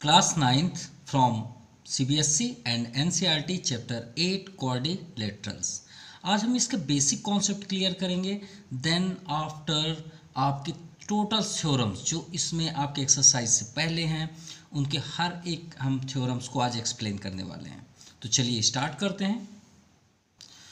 Class 9th from CBSE and NCERT chapter 8 quadrilaterals. आज हम इसके बेसिक कॉन्सेप्ट क्लियर करेंगे। देन आफ्टर आपके टोटल थ्योरम्स जो इसमें आपके एक्सरसाइज से पहले हैं उनके हर एक हम थ्योरम्स को आज एक्सप्लेन करने वाले हैं। तो चलिए स्टार्ट करते हैं।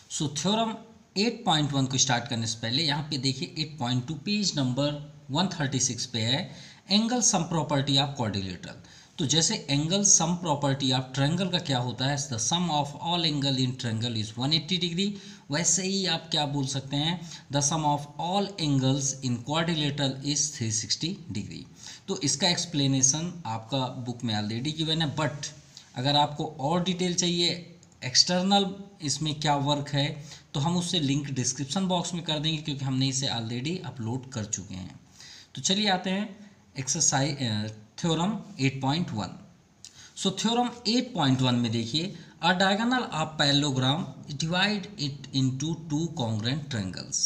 सो थ्योरम 8.1 को स्टार्ट करने से पहले यहाँ पे देखिए 8.2 पेज नंबर 136 पे है angle sum property of quadrilateral. तो जैसे angle sum property of triangle का क्या होता है, the sum of all angle in triangle is 180 degree, वैसे ही आप क्या बोल सकते हैं, the sum of all angles in quadrilateral is 360 degree. तो इसका एक्सप्लेनेशन आपका बुक में ऑलरेडी गिवन है, बट अगर आपको और डिटेल चाहिए एक्सटर्नल इसमें क्या वर्क है तो हम उससे लिंक डिस्क्रिप्शन बॉक्स में कर देंगे, क्योंकि हमने इसे ऑलरेडी अपलोड कर चुके हैं। तो चलिए आते हैं एक्सरसाइज थ्योरम 8.1। सो थ्योरम 8.1 में देखिए अ diagonal of parallelogram divide it into two congruent triangles.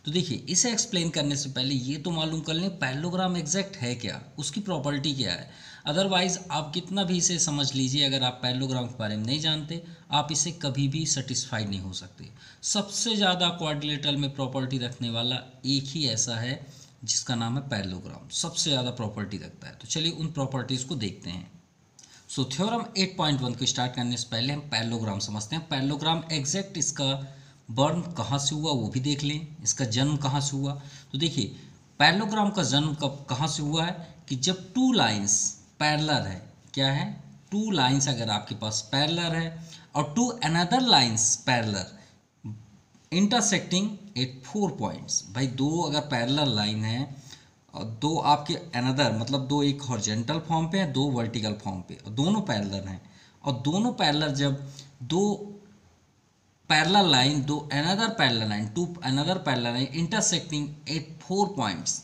तो देखिए इसे एक्सप्लेन करने से पहले ये तो मालूम कर लें पैरेललोग्राम एग्जैक्ट है क्या, उसकी प्रॉपर्टी क्या है। अदरवाइज आप कितना भी इसे समझ लीजिए, अगर आप पैरेललोग्राम के बारे में नहीं जानते आप इसे कभी भी सेटिस्फाइड नहीं हो सकते। सबसे ज़्यादा क्वाड्रिलेटरल में प्रॉपर्टी रखने वाला एक ही ऐसा है जिसका नाम है पैरेललोग्राम, सबसे ज़्यादा प्रॉपर्टी रखता है। तो चलिए उन प्रॉपर्टीज़ को देखते हैं। सो थ्योरम 8.1 को स्टार्ट करने से पहले हम पैरेललोग्राम समझते हैं। पैरेललोग्राम एग्जैक्ट इसका बर्न कहाँ से हुआ वो भी देख लें, इसका जन्म कहाँ से हुआ। तो देखिए पैरेललोग्राम का जन्म कहाँ से हुआ है कि जब टू लाइंस पैरेलल है, क्या है, टू लाइंस अगर आपके पास पैरेलल है और two another lines parallel intersecting at 4 points. भाई दो अगर पैरेलल लाइन है और दो आपके अनदर मतलब दो एक हॉरिजॉन्टल फॉर्म पे है, दो वर्टिकल फॉर्म पे, और दोनों पैरेलल हैं, और दोनों पैरेलल जब दो पैरेलल लाइन दो another parallel line two another parallel line intersecting at 4 points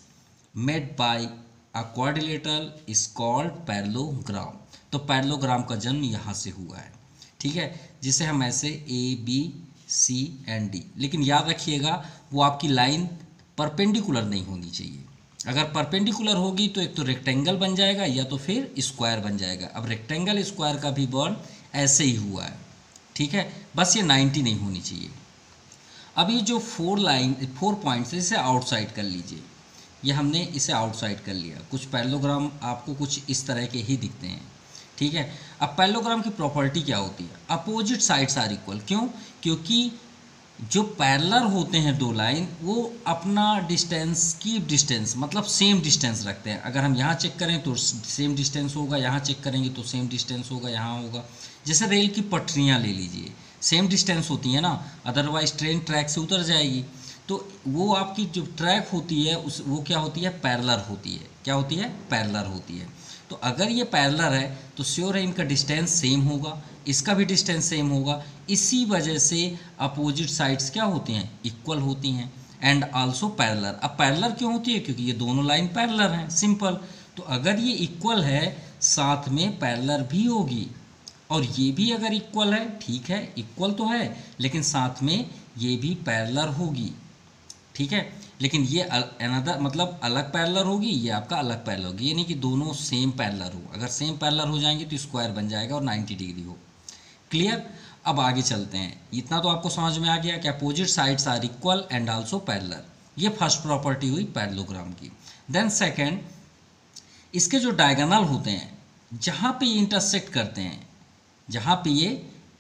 made by a quadrilateral is called parallelogram. तो पैरेललोग्राम का जन्म यहाँ से हुआ है, ठीक है, जिसे हम ऐसे ABC एंड D, लेकिन याद रखिएगा वो आपकी लाइन परपेंडिकुलर नहीं होनी चाहिए। अगर परपेंडिकुलर होगी तो एक तो रेक्टेंगल बन जाएगा या तो फिर स्क्वायर बन जाएगा। अब रेक्टेंगल स्क्वायर का भी बर्न ऐसे ही हुआ है, ठीक है, बस ये 90 नहीं होनी चाहिए। अब ये जो 4 पॉइंट्स इसे आउटसाइड कर लीजिए, ये हमने इसे आउटसाइड कर लिया। कुछ पैरेललोग्राम आपको कुछ इस तरह के ही दिखते हैं, ठीक है। अब पैरेललोग्राम की प्रॉपर्टी क्या होती है, अपोजिट साइड्स आर इक्वल। क्यों, क्योंकि जो पैरेलल होते हैं दो लाइन वो अपना डिस्टेंस की डिस्टेंस मतलब सेम डिस्टेंस रखते हैं। अगर हम यहाँ चेक करें तो सेम डिस्टेंस होगा, यहाँ चेक करेंगे तो सेम डिस्टेंस होगा, यहाँ होगा। जैसे रेल की पटरियाँ ले लीजिए, सेम डिस्टेंस होती है ना, अदरवाइज ट्रेन ट्रैक से उतर जाएगी। तो वो आपकी जो ट्रैक होती है वो क्या होती है, पैरेलल होती है। क्या होती है, पैरेलल होती है। तो अगर ये पैरेलल है तो श्योर है इनका डिस्टेंस सेम होगा, इसका भी डिस्टेंस सेम होगा। इसी वजह से अपोजिट साइड्स क्या होती हैं, इक्वल होती हैं एंड आल्सो पैरेलल। अब पैरेलल क्यों होती है, क्योंकि ये दोनों लाइन पैरेलल हैं, सिंपल। तो अगर ये इक्वल है साथ में पैरेलल भी होगी, और ये भी अगर इक्वल है, ठीक है इक्वल तो है लेकिन साथ में ये भी पैरेलल होगी, ठीक है। लेकिन ये अनदर मतलब अलग पैरेलल होगी, ये आपका अलग पैरेलल होगी, ये नहीं कि दोनों सेम पैरेलल हो। अगर सेम पैरेलल हो जाएंगे तो स्क्वायर बन जाएगा और 90 डिग्री हो। क्लियर। अब आगे चलते हैं। इतना तो आपको समझ में आ गया कि opposite sides are equal and also parallel. ये फर्स्ट प्रॉपर्टी हुई पैरेललोग्राम की। देन सेकंड, इसके जो डायगोनल होते हैं जहाँ पे ये इंटरसेक्ट करते हैं, जहाँ पे ये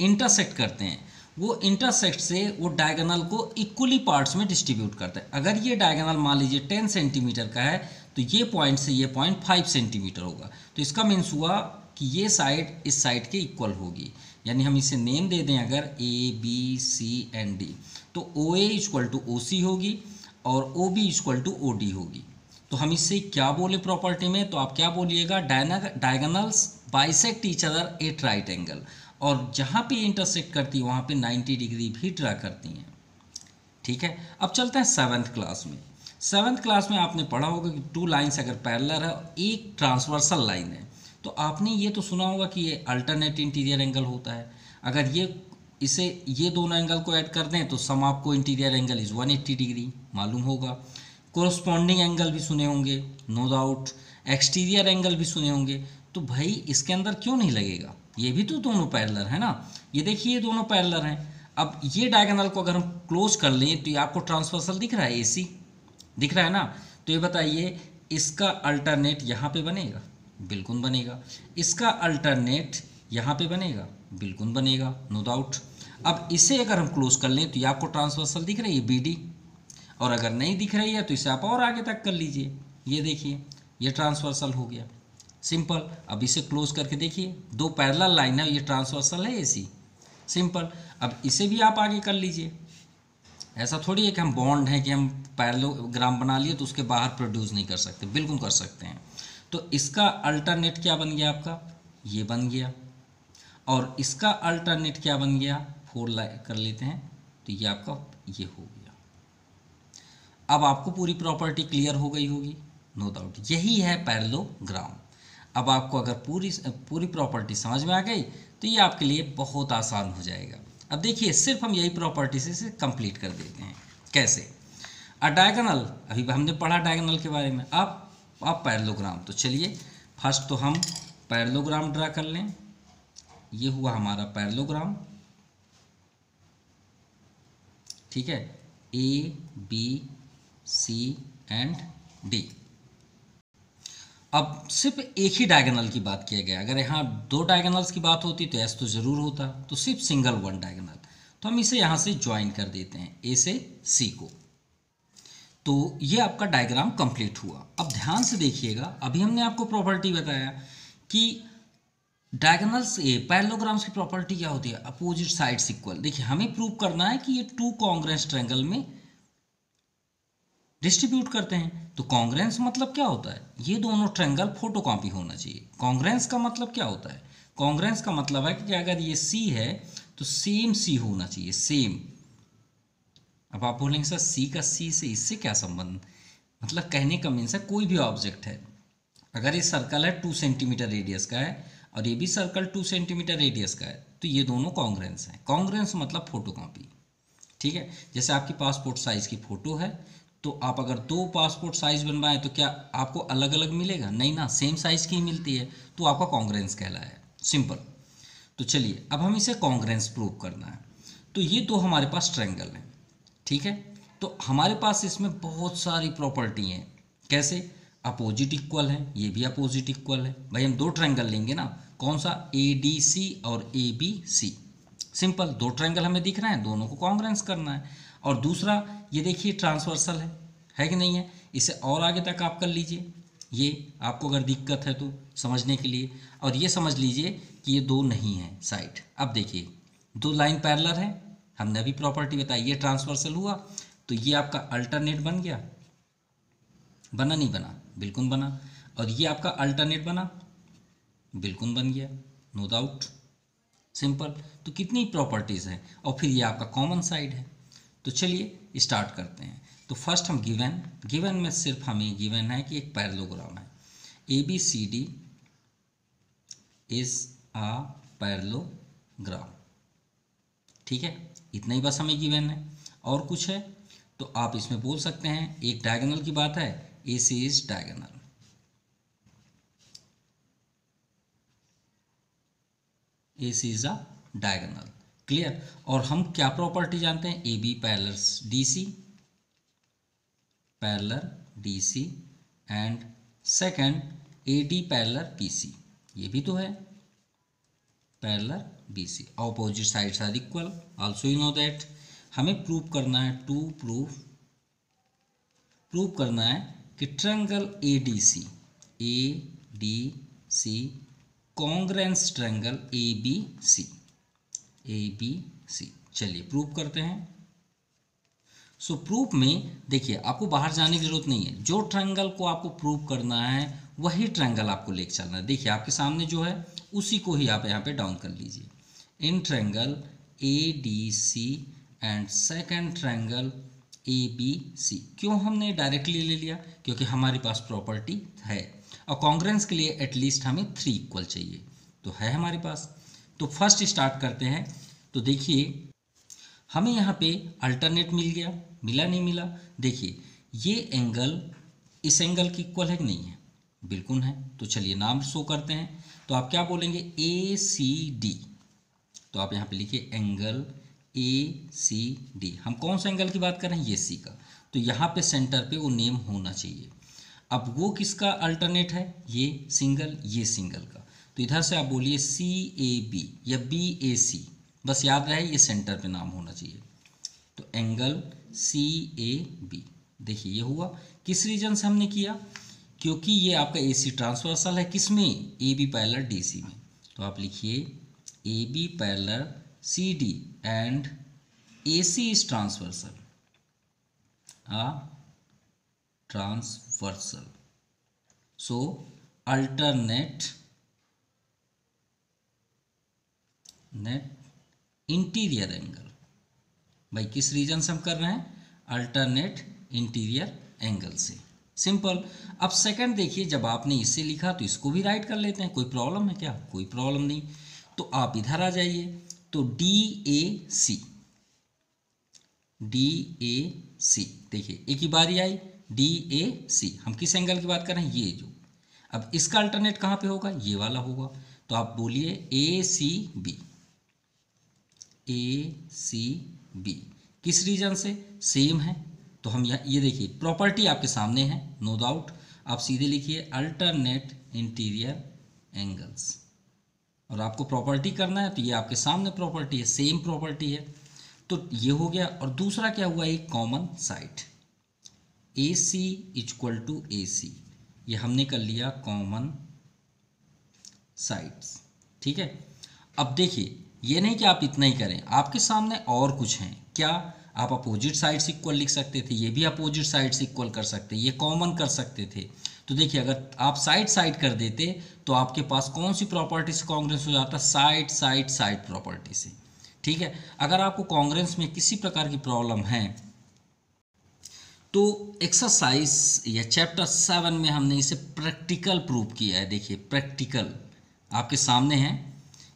इंटरसेक्ट करते हैं वो इंटरसेक्ट से वो डायगोनल को इक्वली पार्ट्स में डिस्ट्रीब्यूट करते हैं। अगर ये डायगोनल मान लीजिए 10 सेंटीमीटर का है तो ये पॉइंट से ये पॉइंट 5 सेंटीमीटर होगा। तो इसका मीन्स हुआ कि ये साइड इस साइड के इक्वल होगी, यानी हम इसे नेम दे दें अगर ABC एंड D, तो OA इक्वल टू OC होगी और OB इक्वल टू OD होगी। तो हम इससे क्या बोले प्रॉपर्टी में, तो आप क्या बोलिएगा, diagonals bisect each other at right angle, और जहाँ पे इंटरसेक्ट करती है वहाँ पे 90 डिग्री भी ड्रा करती हैं, ठीक है। अब चलते हैं 7th क्लास में। 7th क्लास में आपने पढ़ा होगा कि टू लाइंस अगर पैरेलल है और एक ट्रांसवर्सल लाइन है, तो आपने ये तो सुना होगा कि ये अल्टरनेट इंटीरियर एंगल होता है। अगर ये दोनों एंगल को ऐड कर दें तो सम आपको इंटीरियर एंगल इज़ 180 डिग्री मालूम होगा। कोरस्पॉन्डिंग एंगल भी सुने होंगे, नो डाउट। एक्सटीरियर एंगल भी सुने होंगे। तो भाई इसके अंदर क्यों नहीं लगेगा, ये भी तो दोनों पैरेलल है ना। ये देखिए ये दोनों पैरेलल हैं। अब ये डायगोनल को अगर हम क्लोज कर लें तो ये आपको ट्रांसवर्सल दिख रहा है, AC दिख रहा है ना। तो ये बताइए इसका अल्टरनेट यहाँ पे बनेगा, बिल्कुल बनेगा। इसका अल्टरनेट यहाँ पे बनेगा, बिल्कुल बनेगा, नो डाउट। अब इसे अगर हम क्लोज कर लें तो ये आपको ट्रांसवर्सल दिख रही है BD, और अगर नहीं दिख रही है तो इसे आप और आगे तक कर लीजिए। ये देखिए ये ट्रांसवर्सल हो गया, सिंपल। अब इसे क्लोज करके देखिए, दो पैरेलल लाइन है, ये ट्रांसवर्सल है AC, सिंपल। अब इसे भी आप आगे कर लीजिए। ऐसा थोड़ी है कि हम बॉन्ड है कि हम पैरेललोग्राम बना लिए तो उसके बाहर प्रोड्यूस नहीं कर सकते, बिल्कुल कर सकते हैं। तो इसका अल्टरनेट क्या बन गया आपका, ये बन गया। और इसका अल्टरनेट क्या बन गया, 4 कर लेते हैं तो ये आपका ये हो गया। अब आपको पूरी प्रॉपर्टी क्लियर हो गई होगी, नो डाउट। यही है पैरेललोग्राम। अब आपको अगर पूरी प्रॉपर्टी समझ में आ गई तो ये आपके लिए बहुत आसान हो जाएगा। अब देखिए सिर्फ हम यही प्रॉपर्टी से इसे कंप्लीट कर देते हैं। कैसे, डायगोनल, अभी हमने पढ़ा डायगोनल के बारे में। आप पैरेललोग्राम, तो चलिए फर्स्ट तो हम पैरेललोग्राम ड्रा कर लें। ये हुआ हमारा पैरेललोग्राम, ठीक है, ABC एंड D। अब सिर्फ एक ही डायगोनल की बात किया गया, अगर यहाँ 2 डायगोनल्स की बात होती तो S तो ज़रूर होता, तो सिर्फ सिंगल 1 डायगोनल। तो हम इसे यहाँ से ज्वाइन कर देते हैं, A से C को। तो ये आपका डायग्राम कंप्लीट हुआ। अब ध्यान से देखिएगा, अभी हमने आपको प्रॉपर्टी बताया कि डायगोनल्स पैरेललोग्राम्स की प्रॉपर्टी क्या होती है, अपोजिट साइड्स इक्वल। देखिए हमें प्रूव करना है कि ये 2 कॉन्ग्रुएंस ट्रायंगल में डिस्ट्रीब्यूट करते हैं। तो कॉन्ग्रुएंस मतलब क्या होता है, ये दोनों ट्रायंगल फोटोकॉपी होना चाहिए। कॉन्ग्रुएंस का मतलब क्या होता है, कॉन्ग्रुएंस का मतलब है कि अगर ये C है तो सेम C होना चाहिए, सेम। अब आप बोलेंगे सर C का C से इससे क्या संबंध, मतलब कहने का मीन्स है कोई भी ऑब्जेक्ट है, अगर ये सर्कल है 2 सेंटीमीटर रेडियस का है और ये भी सर्कल 2 सेंटीमीटर रेडियस का है, तो ये दोनों कॉन्ग्रुएंस हैं। कॉन्ग्रुएंस मतलब फोटोकॉपी, ठीक है। जैसे आपकी पासपोर्ट साइज़ की फ़ोटो है, तो आप अगर 2 पासपोर्ट साइज़ बनवाएं तो क्या आपको अलग अलग मिलेगा, नहीं ना, सेम साइज़ की ही मिलती है, तो आपका कॉन्ग्रुएंस कहलाया, सिंपल। तो चलिए अब हम इसे कॉन्ग्रुएंस प्रूव करना है। तो ये 2 हमारे पास ट्रायंगल हैं, ठीक है। तो हमारे पास इसमें बहुत सारी प्रॉपर्टी हैं। कैसे, अपोजिट इक्वल है, ये भी अपोजिट इक्वल है। भाई हम 2 ट्रायंगल लेंगे ना, कौन सा, ADC और ABC, सिंपल। 2 ट्रायंगल हमें दिख रहे हैं, दोनों को कॉन्ग्रुएंस करना है। और दूसरा ये देखिए ट्रांसवर्सल है कि नहीं है, इसे और आगे तक आप कर लीजिए, ये आपको अगर दिक्कत है तो समझने के लिए। और ये समझ लीजिए कि ये 2 नहीं है साइड। अब देखिए 2 लाइन पैरेलल है, हमने अभी प्रॉपर्टी बताई, ये ट्रांसवर्सल हुआ, तो ये आपका अल्टरनेट बन गया, बना नहीं बना, बिल्कुल बना। और ये आपका अल्टरनेट बना, बिल्कुल बन गया, नो डाउट, सिंपल। तो कितनी प्रॉपर्टीज़ हैं, और फिर ये आपका कॉमन साइड है। तो चलिए स्टार्ट करते हैं। तो फर्स्ट हम गिवन में सिर्फ हमें गिवन है कि एक पैरेललोग्राम है, ABCD इज आ पैरेललोग्राम, ठीक है, इतना ही बस हमें गिवन है। और कुछ है तो आप इसमें बोल सकते हैं, एक डायगोनल की बात है, AC is diagonal, AC is a diagonal, clear. और हम क्या प्रॉपर्टी जानते हैं, AB parallel DC and second AD parallel BC, ये भी तो है parallel BC, opposite sides are equal, also you know that. हमें प्रूव करना है, प्रूव करना है कि triangle ADC congruence triangle ABC। चलिए प्रूव करते हैं। सो प्रूफ में देखिए आपको बाहर जाने की जरूरत नहीं है, जो ट्रायंगल को आपको प्रूव करना है वही ट्रायंगल आपको लेके चलना है। देखिए आपके सामने जो है उसी को ही आप यहाँ पे डाउन कर लीजिए। In triangle ADC and second triangle ABC, क्यों हमने डायरेक्टली ले लिया, क्योंकि हमारे पास प्रॉपर्टी है, और कॉन्ग्रुएंस के लिए एटलीस्ट हमें 3 इक्वल चाहिए, तो है हमारे पास। तो फर्स्ट स्टार्ट करते हैं। तो देखिए हमें यहाँ पे अल्टरनेट मिल गया, मिला नहीं मिला, देखिए ये एंगल इस एंगल की इक्वल है कि नहीं है, बिल्कुल है। तो चलिए नाम शो करते हैं। तो आप क्या बोलेंगे, ए सी डी। तो आप यहाँ पे लिखिए एंगल ए सी डी। हम कौन सा एंगल की बात कर रहे हैं, ये सी का। तो यहाँ पे सेंटर पे वो नेम होना चाहिए। अब वो किसका अल्टरनेट है, ये सिंगल, ये सिंगल का। तो इधर से आप बोलिए सी ए बी या बी ए सी, बस याद रहे ये सेंटर पे नाम होना चाहिए। तो एंगल सी ए बी, देखिए ये हुआ। किस रीजन से हमने किया, क्योंकि ये आपका ए सी ट्रांसवर्सल है, किसमें, A B parallel D C में। तो आप लिखिए A B parallel C D and A C is transversal, transversal, so alternate interior angle. भाई किस रीजन से हम कर रहे हैं, अल्टरनेट इंटीरियर एंगल से, सिंपल। अब सेकंड देखिए, जब आपने इसे लिखा तो इसको भी राइट कर लेते हैं, कोई प्रॉब्लम है क्या, कोई प्रॉब्लम नहीं। तो आप इधर आ जाइए, तो D A C, D A सी, देखिए एक ही बारी आई, डी ए सी। हम किस एंगल की बात कर रहे हैं, ये जो। अब इसका अल्टरनेट कहाँ पे होगा, ये वाला होगा। तो आप बोलिए ए सी बी, ए सी बी। किस रीजन से, सेम है। तो हम यहाँ ये देखिए प्रॉपर्टी आपके सामने है, नो डाउट। आप सीधे लिखिए अल्टरनेट इंटीरियर एंगल्स, और आपको प्रॉपर्टी करना है तो ये आपके सामने प्रॉपर्टी है, सेम प्रॉपर्टी है। तो ये हो गया। और दूसरा क्या हुआ, एक common side, A C equal to A C, ये हमने कर लिया कॉमन साइड्स, ठीक है। अब देखिए ये नहीं कि आप इतना ही करें, आपके सामने और कुछ हैं। क्या, आप अपोजिट साइड्स इक्वल लिख सकते थे, ये भी अपोजिट साइड्स इक्वल कर सकते, ये कॉमन कर सकते थे। तो देखिए अगर आप साइड साइड कर देते तो आपके पास कौन सी प्रॉपर्टी से कॉन्ग्रेंस हो जाता, साइड साइड साइड प्रॉपर्टी से, ठीक है। अगर आपको कॉन्ग्रेंस में किसी प्रकार की प्रॉब्लम है तो एक्सरसाइज या चैप्टर 7 में हमने इसे प्रैक्टिकल प्रूव किया है। देखिए प्रैक्टिकल आपके सामने है,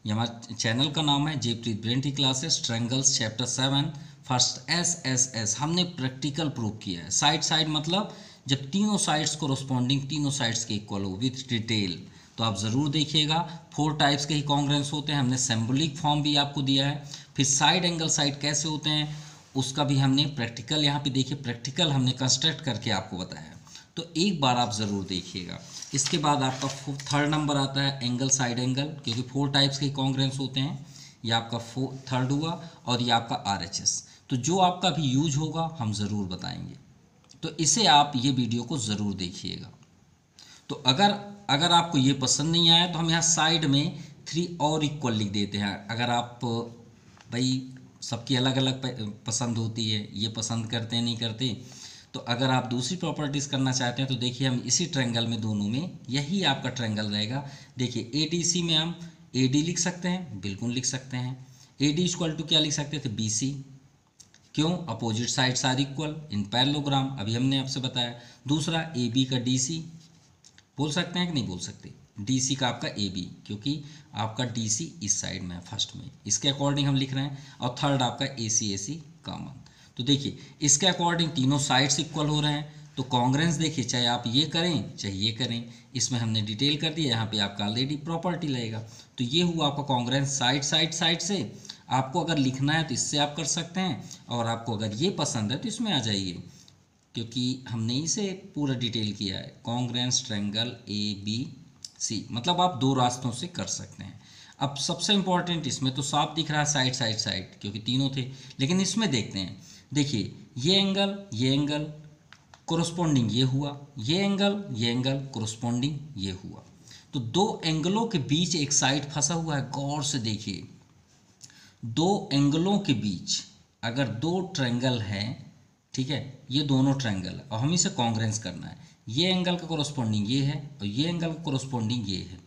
ये हमारे चैनल का नाम है जयप्रीत ब्रेन की classes, triangles chapter 7 first S, हमने प्रैक्टिकल प्रूव किया है। साइड साइड मतलब जब तीनों साइड्स कोरोस्पॉन्डिंग, तीनों साइड्स के इक्वल हो विथ डिटेल। तो आप ज़रूर देखिएगा, 4 टाइप्स के ही कॉन्ग्रेंस होते हैं, हमने सिंबॉलिक फॉर्म भी आपको दिया है। फिर साइड एंगल साइड कैसे होते हैं उसका भी हमने प्रैक्टिकल, यहाँ पे देखिए प्रैक्टिकल हमने कंस्ट्रक्ट करके आपको बताया। तो एक बार आप ज़रूर देखिएगा। इसके बाद आपका 3rd नंबर आता है एंगल साइड एंगल, क्योंकि 4 टाइप्स के कॉन्ग्रेंस होते हैं। ये आपका 3rd हुआ, और ये आपका RHS। तो जो आपका भी यूज होगा हम ज़रूर बताएंगे, तो इसे आप ये वीडियो को ज़रूर देखिएगा। तो अगर आपको ये पसंद नहीं आया तो हम यहाँ साइड में 3 और इक्वल लिख देते हैं। अगर आप, भाई सबकी अलग अलग पसंद होती है, ये पसंद करते हैं नहीं करते, तो अगर आप दूसरी प्रॉपर्टीज़ करना चाहते हैं तो देखिए हम इसी ट्रायंगल में, दोनों में यही आपका ट्रायंगल रहेगा। देखिए ADC में हम AD लिख सकते हैं, बिल्कुल लिख सकते हैं। AD इक्वल टू क्या लिख सकते थे, BC, क्यों, opposite sides are equal in parallelogram, अभी हमने आपसे बताया। दूसरा AB का DC बोल सकते हैं कि नहीं बोल सकते, DC का आपका AB, क्योंकि आपका DC इस साइड में है फर्स्ट में, इसके अकॉर्डिंग हम लिख रहे हैं। और 3rd आपका AC कॉमन। तो देखिए इसके अकॉर्डिंग तीनों साइड्स इक्वल हो रहे हैं। तो कॉन्ग्रेंस देखिए, चाहे आप ये करें चाहे ये करें, इसमें हमने डिटेल कर दिया, यहाँ पे आपका ऑलरेडी प्रॉपर्टी लगेगा। तो ये हुआ आपका कॉन्ग्रेंस साइड साइड साइड से। आपको अगर लिखना है तो इससे आप कर सकते हैं, और आपको अगर ये पसंद है तो इसमें आ जाइए, क्योंकि हमने इसे पूरा डिटेल किया है। कॉन्ग्रेंस ट्रायंगल ABC, मतलब आप 2 रास्तों से कर सकते हैं। अब सबसे इम्पॉर्टेंट, इसमें तो साफ दिख रहा है साइड साइड साइड, क्योंकि तीनों थे। लेकिन इसमें देखते हैं, देखिए ये एंगल कोरोस्पॉन्डिंग ये हुआ, ये एंगल कोरोस्पॉन्डिंग ये हुआ। तो 2 एंगलों के बीच एक साइड फंसा हुआ है। गौर से देखिए, 2 एंगलों के बीच अगर 2 ट्रायंगल हैं, ठीक है, ये दोनों ट्रायंगल है और हम इसे कॉन्ग्रेंस करना है। ये एंगल का कोरोस्पॉन्डिंग ये है और ये एंगल का कोरोस्पॉन्डिंग ये है,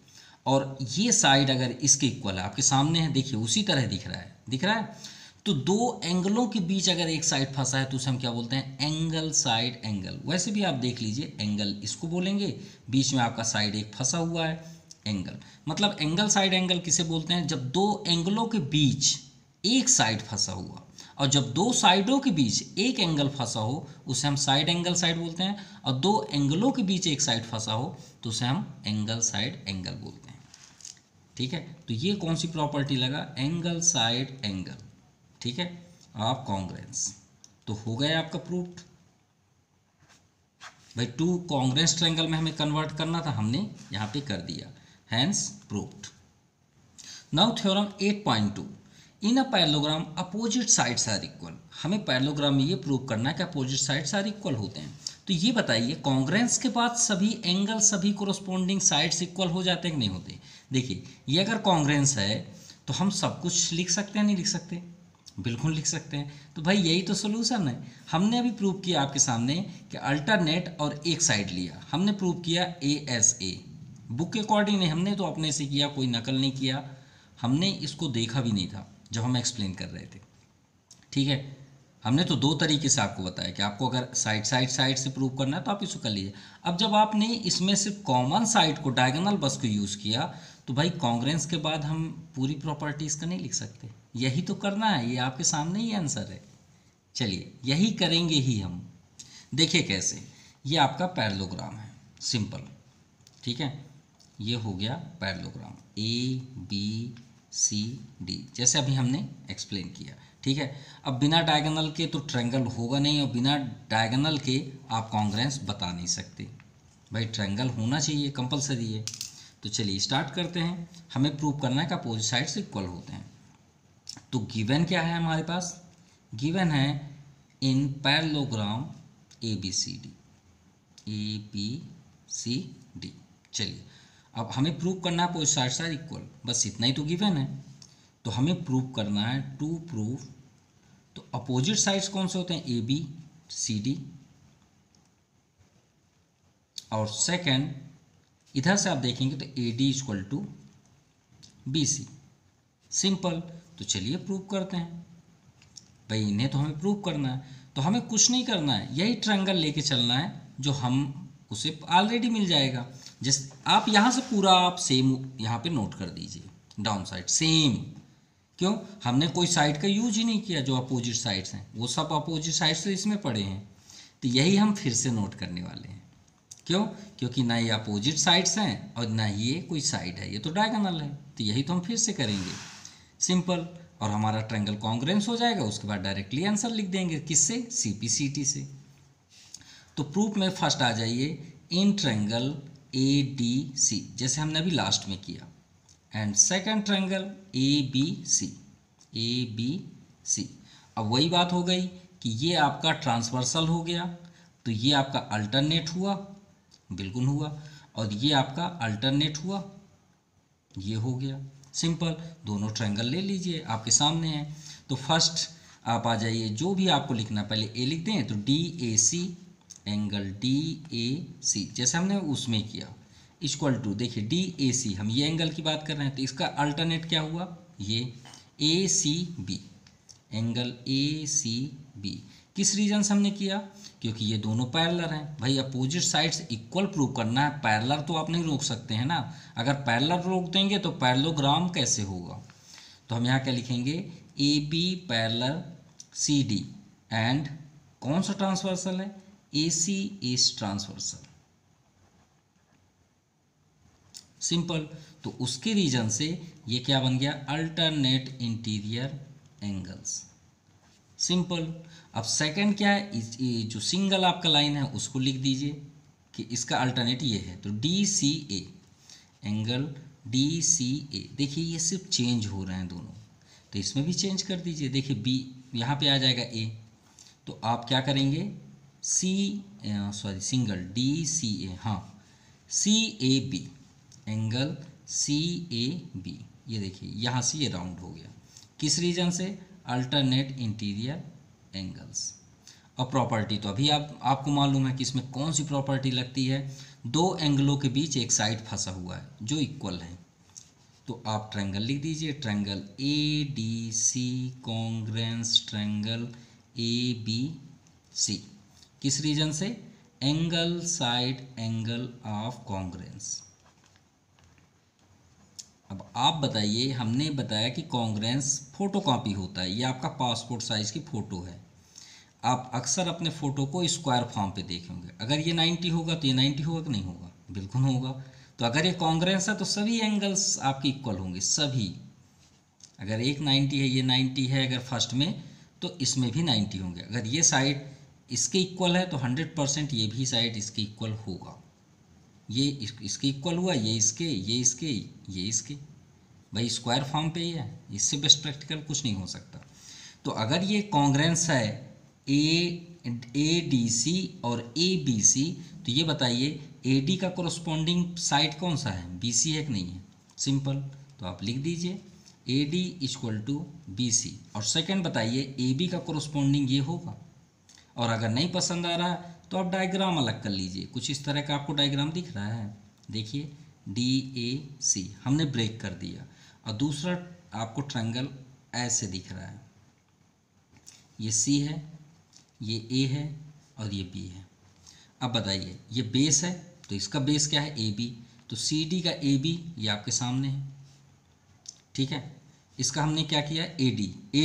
और ये साइड अगर इसके इक्वल है, आपके सामने है, देखिए उसी तरह दिख रहा है। तो 2 एंगलों के बीच अगर एक साइड फंसा है तो उसे हम क्या बोलते हैं, एंगल साइड एंगल। वैसे भी आप देख लीजिए, एंगल इसको बोलेंगे, बीच में आपका साइड एक फंसा हुआ है, एंगल। मतलब एंगल साइड एंगल किसे बोलते हैं, जब 2 एंगलों के बीच एक साइड फंसा हुआ। और जब दो साइडों के बीच एक एंगल फंसा हो उसे हम साइड एंगल साइड बोलते हैं, और दो एंगलों के बीच एक साइड फंसा हो तो उसे हम एंगल साइड एंगल बोलते हैं। ठीक है, तो ये कौन सी प्रॉपर्टी लगा, एंगल साइड एंगल, ठीक है, ऑफ कॉन्ग्रेंस। तो हो गया आपका प्रूफ्ड। भाई टू कॉन्ग्रेंस ट्रायंगल में हमें कन्वर्ट करना था, हमने यहाँ पे कर दिया, hence proved. Now theorem 8.2, in a parallelogram opposite sides are equal. हमें पैरेललोग्राम में ये प्रूव करना है कि अपोजिट साइड्स आर इक्वल होते हैं। तो ये बताइए कॉन्ग्रेंस के बाद सभी एंगल सभी कोरोस्पोंडिंग साइड्स इक्वल हो जाते हैं कि नहीं होते। देखिए ये अगर कॉन्ग्रेंस है तो हम सब कुछ लिख सकते हैं, नहीं लिख सकते, बिल्कुल लिख सकते हैं। तो भाई यही तो सोल्यूशन है। हमने अभी प्रूव किया आपके सामने कि अल्टरनेट और एक साइड लिया, हमने प्रूव किया ASA, बुक के अकॉर्डिंग नहीं, हमने तो अपने से किया, कोई नकल नहीं किया, हमने इसको देखा भी नहीं था जब हम एक्सप्लेन कर रहे थे। ठीक है, हमने तो दो तरीके से आपको बताया कि आपको अगर साइड से प्रूव करना है तो आप इसको कर लीजिए। अब जब आपने इसमें सिर्फ कॉमन साइड को, डायगोनल बस को यूज़ किया, तो भाई कॉन्ग्रेंस के बाद हम पूरी प्रॉपर्टीज़ का नहीं लिख सकते, यही तो करना है, ये आपके सामने ही आंसर है। चलिए यही करेंगे ही हम। देखिए कैसे, ये आपका पैरेललोग्राम है, सिंपल, ठीक है, ये हो गया पैरेललोग्राम ABCD, जैसे अभी हमने एक्सप्लेन किया। ठीक है, अब बिना डायगोनल के तो ट्रायंगल होगा नहीं, और बिना डायगोनल के आप कॉन्ग्रेंस बता नहीं सकते। भाई ट्रायंगल होना चाहिए, कंपलसरी है। तो चलिए स्टार्ट करते हैं। हमें प्रूव करना है कि अपोजिट साइड्स इक्वल होते हैं। तो गिवन क्या है हमारे पास, गिवन है इन पैरेललोग्राम ABCD, चलिए अब हमें प्रूव करना है अपोजिट साइड्स आर इक्वल, बस इतना ही तो गिवन है। तो हमें प्रूव करना है, टू प्रूव, तो अपोजिट साइड्स कौन से होते हैं, ABCD, और सेकंड इधर से आप देखेंगे तो AD equal to BC, simple. तो चलिए प्रूव करते हैं। भाई इन्हें तो हमें प्रूव करना है, तो हमें कुछ नहीं करना है, यही ट्रायंगल लेके चलना है जो हम उसे ऑलरेडी मिल जाएगा। जिस आप यहाँ से पूरा आप सेम यहाँ पे नोट कर दीजिए, डाउन साइड सेम, क्यों, हमने कोई साइड का यूज ही नहीं किया, जो अपोजिट साइड्स हैं वो सब अपोजिट साइड्स इसमें पड़े हैं, तो यही हम फिर से नोट करने वाले हैं। क्यों, क्योंकि ना ये अपोजिट साइड्स हैं और ना ये कोई साइड है, ये तो डायगोनल है, तो यही तो हम फिर से करेंगे, सिंपल। और हमारा ट्रायंगल कॉन्ग्रेंस हो जाएगा, उसके बाद डायरेक्टली आंसर लिख देंगे, किससे, CPCT से। तो प्रूफ में फर्स्ट आ जाइए, इन ट्रायंगल ADC, जैसे हमने अभी लास्ट में किया, एंड सेकंड ट्रायंगल ABC, अब वही बात हो गई कि ये आपका ट्रांसवर्सल हो गया, तो ये आपका अल्टरनेट हुआ, बिल्कुल हुआ, और ये आपका अल्टरनेट हुआ, ये हो गया, सिंपल। दोनों ट्रायंगल ले लीजिए, आपके सामने है। तो फर्स्ट आप आ जाइए, जो भी आपको लिखना पहले A लिख दें, तो DAC, एंगल DAC जैसे हमने उसमें किया, इक्वल टू, देखिए DAC, हम ये एंगल की बात कर रहे हैं, तो इसका अल्टरनेट क्या हुआ, ये ACB, एंगल ACB। किस रीजन से हमने किया, क्योंकि ये दोनों पैरेलल हैं। भाई अपोजिट साइड्स इक्वल प्रूव करना है, पैरेलल तो आप नहीं रोक सकते हैं ना, अगर पैरेलल रोक देंगे तो पैरेललोग्राम कैसे होगा। तो हम यहाँ क्या लिखेंगे, AB पैरेलल CD, एंड कौन सा ट्रांसवर्सल है, AC इज ट्रांसवर्सल, सिंपल। तो उसके रीजन से ये क्या बन गया, अल्टरनेट इंटीरियर एंगल्स, सिंपल। अब सेकंड क्या है, ये जो सिंगल आपका लाइन है उसको लिख दीजिए कि इसका अल्टरनेट ये है, तो DCA, एंगल DCA। देखिए ये सिर्फ चेंज हो रहे हैं दोनों, तो इसमें भी चेंज कर दीजिए। देखिए B यहाँ पे आ जाएगा A, तो आप क्या करेंगे, सिंगल DCA, हाँ CAB, एंगल CAB, ये देखिए यहाँ से ये राउंड हो गया, किस रीजन से, अल्टरनेट इंटीरियर एंगल्स। अब प्रॉपर्टी तो अभी आपको मालूम है कि इसमें कौन सी प्रॉपर्टी लगती है, दो एंगलों के बीच एक साइड फंसा हुआ है जो इक्वल है, तो आप ट्रायंगल लिख दीजिए, triangle ADC congruence triangle ABC, किस रीजन से, angle side angle of congruence. अब आप बताइए, हमने बताया कि कॉन्ग्रेंस फोटोकॉपी होता है, ये आपका पासपोर्ट साइज़ की फ़ोटो है। आप अक्सर अपने फ़ोटो को स्क्वायर फॉर्म पे देखेंगे, अगर ये 90 होगा तो ये 90 होगा कि नहीं होगा, बिल्कुल होगा। तो अगर ये कॉन्ग्रेंस है तो सभी एंगल्स आपके इक्वल होंगे, सभी। अगर एक 90 है, ये 90 है अगर फर्स्ट में, तो इसमें भी 90 होंगे। अगर ये साइड इसके इक्वल है तो 100% ये भी साइड इसके इक्वल होगा। ये इसके इक्वल हुआ, ये इसके, ये इसके, ये इसके। भाई स्क्वायर फॉर्म पे ही है, इससे बेस्ट प्रैक्टिकल कुछ नहीं हो सकता। तो अगर ये कॉन्ग्रेंस है ए डी सी और ए बी सी, तो ये बताइए ए डी का कोरस्पॉन्डिंग साइड कौन सा है, बी सी है कि नहीं है। सिंपल, तो आप लिख दीजिए A D equal to B C. और सेकेंड बताइए ए बी का कोरस्पॉन्डिंग ये होगा। और अगर नहीं पसंद आ रहा है तो आप डायग्राम अलग कर लीजिए, कुछ इस तरह का आपको डायग्राम दिख रहा है, देखिए डी ए सी हमने ब्रेक कर दिया। और दूसरा आपको ट्रायंगल ऐसे दिख रहा है, ये सी है, ये ए है और ये बी है। अब बताइए ये बेस है तो इसका बेस क्या है, ए बी। तो सी डी का ए बी ये आपके सामने है, ठीक है। इसका हमने क्या किया, ए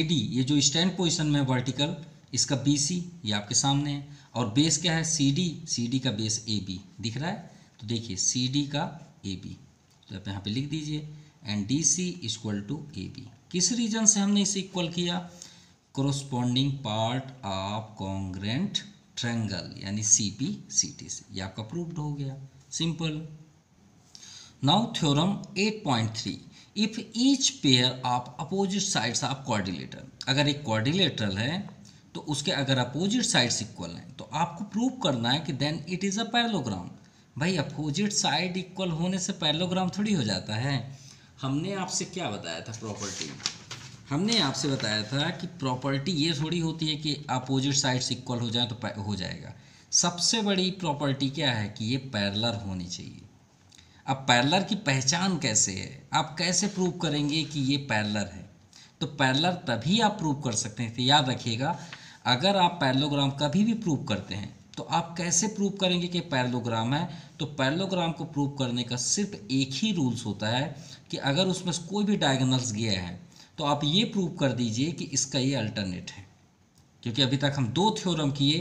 डी ये जो स्टैंड पोजिशन में है वर्टिकल, इसका बी सी ये आपके सामने है। और बेस क्या है, सी डी का बेस ए बी दिख रहा है। तो देखिए सी डी का ए बी, तो आप यहाँ पे लिख दीजिए and D C equal to A B. किस रीजन से हमने इसे इक्वल किया, corresponding part of congruent triangle यानी सी पी सी टी से। ये आपका प्रूव्ड हो गया, simple. Now theorem 8.3, if each pair of opposite sides of quadrilateral, अगर एक क्वाड्रिलेटरल है तो उसके अगर अपोजिट साइड्स इक्वल हैं तो आपको प्रूव करना है कि then it is a parallelogram. भाई अपोजिट साइड इक्वल होने से पैरेललोग्राम थोड़ी हो जाता है। हमने आपसे क्या बताया था प्रॉपर्टी, हमने आपसे बताया था कि प्रॉपर्टी ये थोड़ी होती है कि अपोजिट साइड्स इक्वल हो जाए तो हो जाएगा। सबसे बड़ी प्रॉपर्टी क्या है कि ये पैरेलल होनी चाहिए। अब पैरेलल की पहचान कैसे है, आप कैसे प्रूव करेंगे कि ये पैरेलल है, तो पैरेलल तभी आप प्रूव कर सकते हैं। तो याद रखिएगा, अगर आप पैरेललोग्राम कभी भी प्रूव करते हैं तो आप कैसे प्रूव करेंगे कि पैरेललोग्राम है, तो पैरेललोग्राम को प्रूव करने का सिर्फ एक ही रूल्स होता है कि अगर उसमें से कोई भी डायगोनल्स गया है तो आप ये प्रूव कर दीजिए कि इसका ये अल्टरनेट है। क्योंकि अभी तक हम दो थ्योरम किए,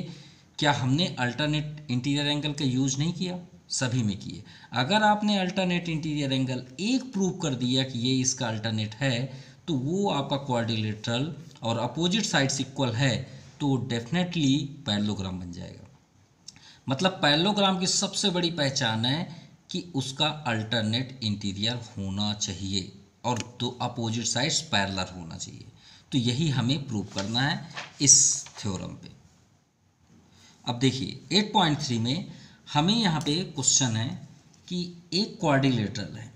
क्या हमने अल्टरनेट इंटीरियर एंगल का यूज नहीं किया, सभी में किए। अगर आपने अल्टरनेट इंटीरियर एंगल एक प्रूव कर दिया कि ये इसका अल्टरनेट है, तो वो आपका क्वाड्रिलेटरल और अपोजिट साइड्स इक्वल है तो डेफिनेटली पैरेललोग्राम बन जाएगा। मतलब पैरेललोग्राम की सबसे बड़ी पहचान है कि उसका अल्टरनेट इंटीरियर होना चाहिए और दो अपोजिट साइड्स पैरेलल होना चाहिए। तो यही हमें प्रूव करना है इस थ्योरम पे। अब देखिए 8.3 में हमें यहाँ पे क्वेश्चन है कि एक क्वाड्रिलेटरल है,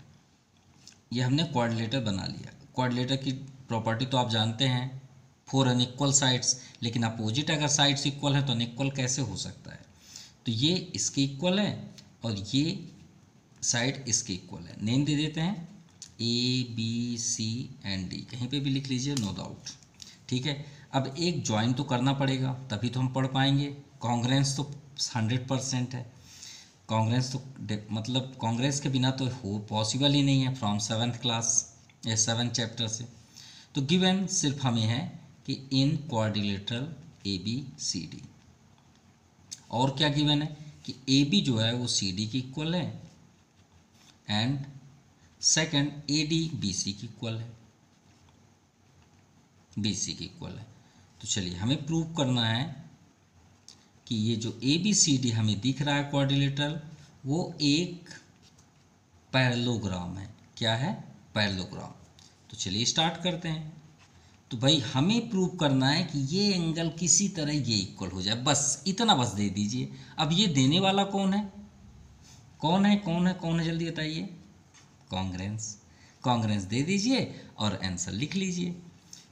ये हमने क्वाड्रिलेटर बना लिया। क्वाड्रिलेटर की प्रॉपर्टी तो आप जानते हैं, 4 अनइक्वल साइड्स, लेकिन अपोजिट अगर साइड्स इक्वल है तो अनइक्वल कैसे हो सकता है। तो ये इसके इक्वल है और ये साइड इसके इक्वल है। नेम दे देते हैं A B C and D, कहीं पे भी लिख लीजिए, नो डाउट, ठीक है। अब एक ज्वाइन तो करना पड़ेगा तभी तो हम पढ़ पाएंगे। कॉन्ग्रेंस तो 100% है, कॉन्ग्रेंस तो मतलब कॉन्ग्रेंस के बिना तो हो पॉसिबल ही नहीं है फ्रॉम 7th क्लास या 7th चैप्टर से। तो गिवन सिर्फ हमें है कि in quadrilateral A B C D, और क्या गिवन है कि ए बी जो है वो सी डी की इक्वल है and second A D B C की इक्वल है, बी सी की इक्वल है। तो चलिए हमें प्रूव करना है कि ये जो ए बी सी डी हमें दिख रहा है क्वाड्रिलेटरल, वो एक पैरेललोग्राम है। क्या है, पैरेललोग्राम। तो चलिए स्टार्ट करते हैं। तो भाई हमें प्रूव करना है कि ये एंगल किसी तरह ये इक्वल हो जाए, बस इतना बस दे दीजिए। अब ये देने वाला कौन है, कौन है कौन है कौन है, जल्दी बताइए, कॉन्ग्रेंस। कॉन्ग्रेंस दे दीजिए और आंसर लिख लीजिए।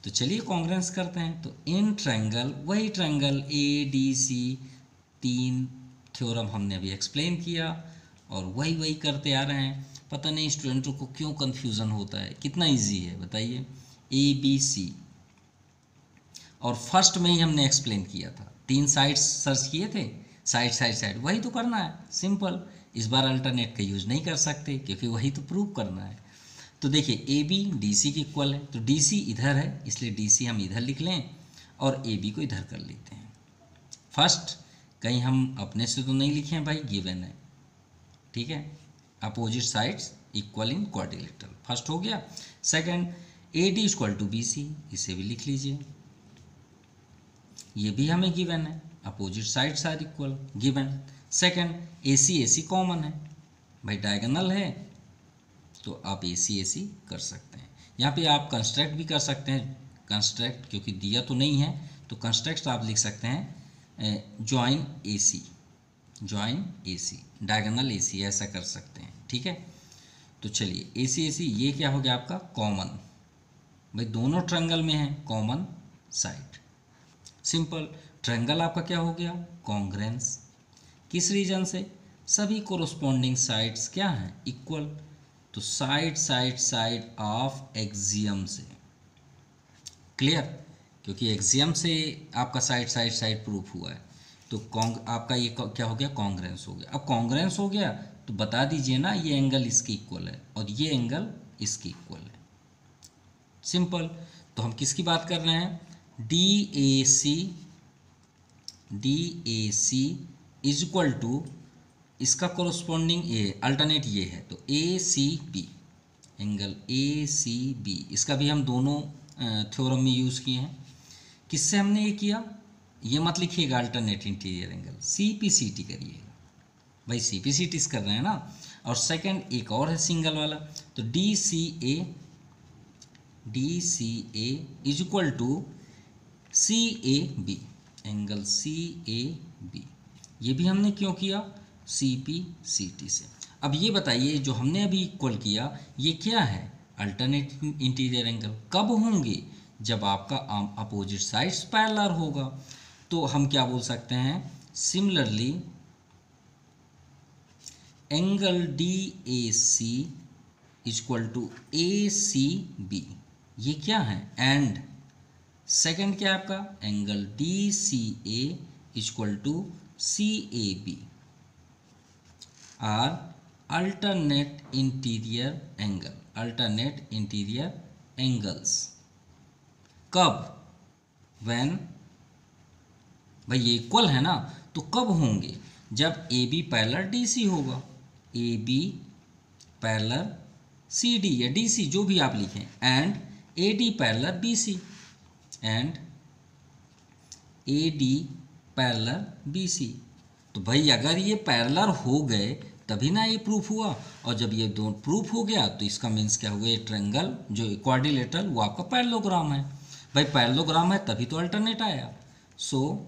तो चलिए कॉन्ग्रेंस करते हैं। तो इन ट्रायंगल, वही triangle A D C, 3 theorem हमने अभी एक्सप्लेन किया और वही करते आ रहे हैं। पता नहीं स्टूडेंटों को क्यों कन्फ्यूज़न होता है, कितना इजी है बताइए, ए बी सी। और फर्स्ट में ही हमने एक्सप्लेन किया था, 3 साइड्स सर्च किए थे, साइड, वही तो करना है, सिंपल। इस बार अल्टरनेट का यूज़ नहीं कर सकते क्योंकि वही तो प्रूव करना है। तो देखिए ए बी डी सी के इक्वल है, तो डी सी इधर है इसलिए डी सी हम इधर लिख लें और ए बी को इधर कर लेते हैं। फर्स्ट कहीं हम अपने से तो नहीं लिखे हैं भाई, गिवन है, ठीक है। Opposite sides equal in quadrilateral, first हो गया। Second A D equal to B C, इसे भी लिख लीजिए, ये भी हमें गिवन है, opposite sides are equal, given. Second A C common है भाई, डायगोनल है तो आप ए सी कर सकते हैं। यहाँ पे आप कंस्ट्रक्ट भी कर सकते हैं, कंस्ट्रक्ट क्योंकि दिया तो नहीं है तो कंस्ट्रक्ट आप लिख सकते हैं join A C, diagonal A सी, ऐसा कर सकते हैं, ठीक है। तो चलिए ए सी ये क्या हो गया आपका कॉमन, भाई दोनों ट्रायंगल में है कॉमन साइड, सिंपल। ट्रायंगल आपका क्या हो गया कॉन्ग्रेंस, किस रीजन से, सभी कोरोस्पोंडिंग साइड्स क्या हैं इक्वल, तो साइड ऑफ एक्सियम से, क्लियर, क्योंकि एक्सियम से आपका साइड प्रूफ हुआ है, तो आपका ये क्या हो गया कॉन्ग्रेंस हो गया। अब कॉन्ग्रेंस हो गया तो बता दीजिए ना ये एंगल इसके इक्वल है और ये एंगल इसके इक्वल है, सिंपल। तो हम किसकी बात कर रहे हैं, D A C is equal to, इसका कोरोस्पोंडिंग अल्टरनेट ये है तो A C B, angle A C B, इसका भी हम दोनों थ्योरम में यूज़ किए हैं। किससे हमने ये किया, ये मत लिखिएगा alternate interior angle, C P C T करिएगा भाई, सी पी सी टी कर रहे हैं ना। और सेकंड एक और है सिंगल वाला, तो D C A is equal to C A B, angle C A B, ये भी हमने क्यों किया सी पी सी टी से। अब ये बताइए जो हमने अभी इक्वल किया ये क्या है अल्टरनेट इंटीरियर एंगल, कब होंगे जब आपका अपोजिट साइड्स पैरेलल होगा। तो हम क्या बोल सकते हैं, similarly angle D A C equal to A C B, ये क्या है, एंड सेकंड क्या है आपका angle D C A equal to C A B are alternate interior angles. कब, व्हेन, भाई ये इक्वल है ना, तो कब होंगे, जब A B parallel D C होगा, A B parallel C D या डी सी जो भी आप लिखें, and A D parallel B C, and A D parallel B C. तो भाई अगर ये पैरेलल हो गए तभी ना ये प्रूफ हुआ, और जब ये दोनों प्रूफ हो गया तो इसका मीन्स क्या हुआ, ये ट्रायंगल जो क्वाड्रिलेटरल वो आपका पैरेललोग्राम है। भाई पैरेललोग्राम है तभी तो अल्टरनेट आया। So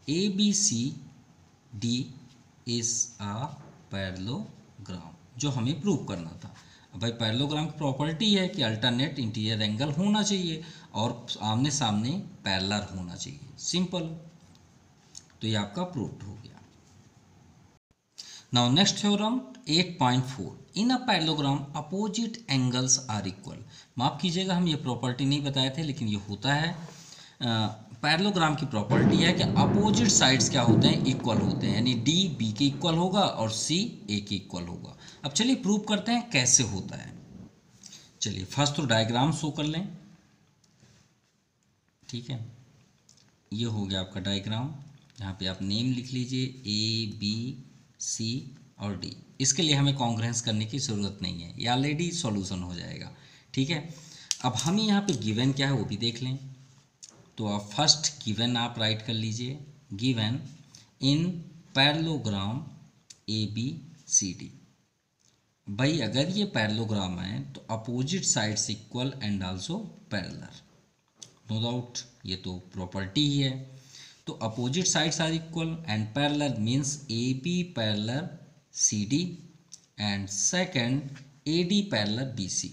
A B C D is a parallelogram, जो हमें प्रूव करना था। भाई पैरेललोग्राम की प्रॉपर्टी है कि अल्टरनेट इंटीरियर एंगल होना चाहिए और आमने सामने पैरेलल होना चाहिए, सिंपल। तो ये आपका प्रूव्ड हो गया। Now next theorem 8.4, in a parallelogram opposite angles are equal. माफ़ कीजिएगा हम ये प्रॉपर्टी नहीं बताए थे लेकिन ये होता है, पैरेललोग्राम की प्रॉपर्टी है कि अपोजिट साइड्स क्या होते हैं इक्वल होते हैं, यानी डी बी के इक्वल होगा और सी ए के इक्वल होगा। अब चलिए प्रूव करते हैं कैसे होता है। चलिए फर्स्ट तो डायग्राम शो कर लें, ठीक है, ये हो गया आपका डायग्राम। यहाँ पे आप नेम लिख लीजिए ए बी सी और डी, इसके लिए हमें कॉन्ग्रेंस करने की ज़रूरत नहीं है, ये ऑलरेडी सॉल्यूशन हो जाएगा, ठीक है। अब हमें यहाँ पे गिवन क्या है वो भी देख लें। तो आप फर्स्ट गिवन आप राइट कर लीजिए, given in parallelogram A B C D. भाई अगर ये पैरेललोग्राम है तो opposite sides equal and also parallel, no doubt ये तो प्रॉपर्टी ही है। तो opposite sides are equal and parallel means A B parallel C D and second A D parallel B C,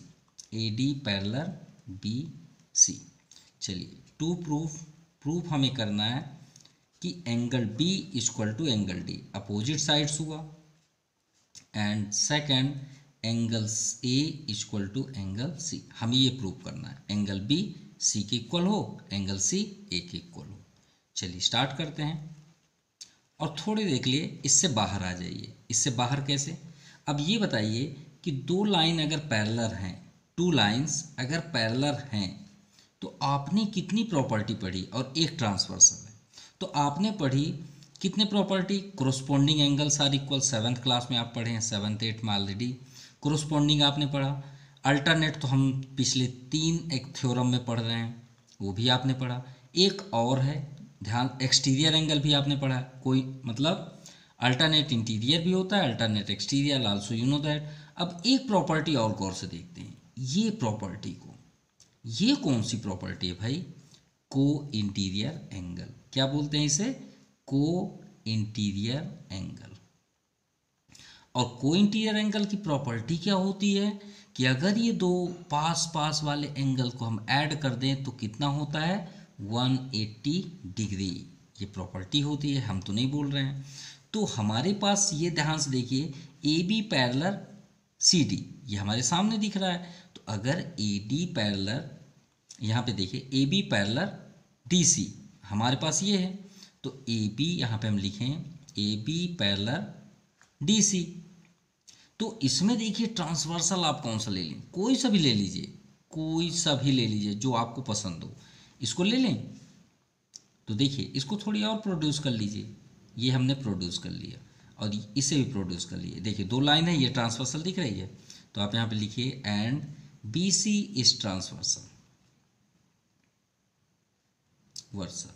A D parallel B C. चलिए to proof हमें करना है कि angle B equal to angle D, opposite sides हुआ, and second angle A equal to angle C, हमें ये prove करना है एंगल बी सी के इक्वल हो, एंगल सी ए के इक्वल हो। चलिए स्टार्ट करते हैं और थोड़ी देख लिए इससे बाहर आ जाइए। इससे बाहर कैसे, अब ये बताइए कि दो लाइन अगर पैरेलल हैं टू लाइंस अगर पैरेलल हैं तो आपने कितनी प्रॉपर्टी पढ़ी, और एक ट्रांसवर्सल है तो आपने पढ़ी कितने property, corresponding angles are equal, 7th class में आप पढ़े हैं, 7th 8th में ऑलरेडी कोरोस्पोंडिंग आपने पढ़ा। अल्टरनेट तो हम पिछले 3 एक थ्योरम में पढ़ रहे हैं, वो भी आपने पढ़ा। एक और है ध्यान, एक्सटीरियर एंगल भी आपने पढ़ा, कोई मतलब अल्टरनेट इंटीरियर भी होता है, alternate exterior, also you know that. अब एक प्रॉपर्टी और गौर से देखते हैं, ये प्रॉपर्टी को, ये कौन सी प्रॉपर्टी है भाई, को इंटीरियर एंगल, क्या बोलते हैं इसे, को इंटीरियर एंगल। और को इंटीरियर एंगल की प्रॉपर्टी क्या होती है कि अगर ये दो पास पास वाले एंगल को हम ऐड कर दें तो कितना होता है, 180 डिग्री, ये प्रॉपर्टी होती है, हम तो नहीं बोल रहे हैं। तो हमारे पास ये ध्यान से देखिए, A B parallel C D, ये हमारे सामने दिख रहा है। तो अगर ए डी पैरेलल, यहाँ पे देखिए A B parallel D C हमारे पास ये है, तो ए बी यहाँ पे हम लिखें A B parallel D C. तो इसमें देखिए ट्रांसवर्सल आप कौन सा ले लें, कोई सा भी ले लीजिए, कोई सा भी ले लीजिए जो आपको पसंद हो, इसको ले लें। तो देखिए इसको थोड़ी और प्रोड्यूस कर लीजिए, ये हमने प्रोड्यूस कर लिया और इसे भी प्रोड्यूस कर लिए। देखिए 2 लाइन है, ये ट्रांसवर्सल दिख रही है, तो आप यहाँ पे लिखिए and B C is transversal, वर्सल,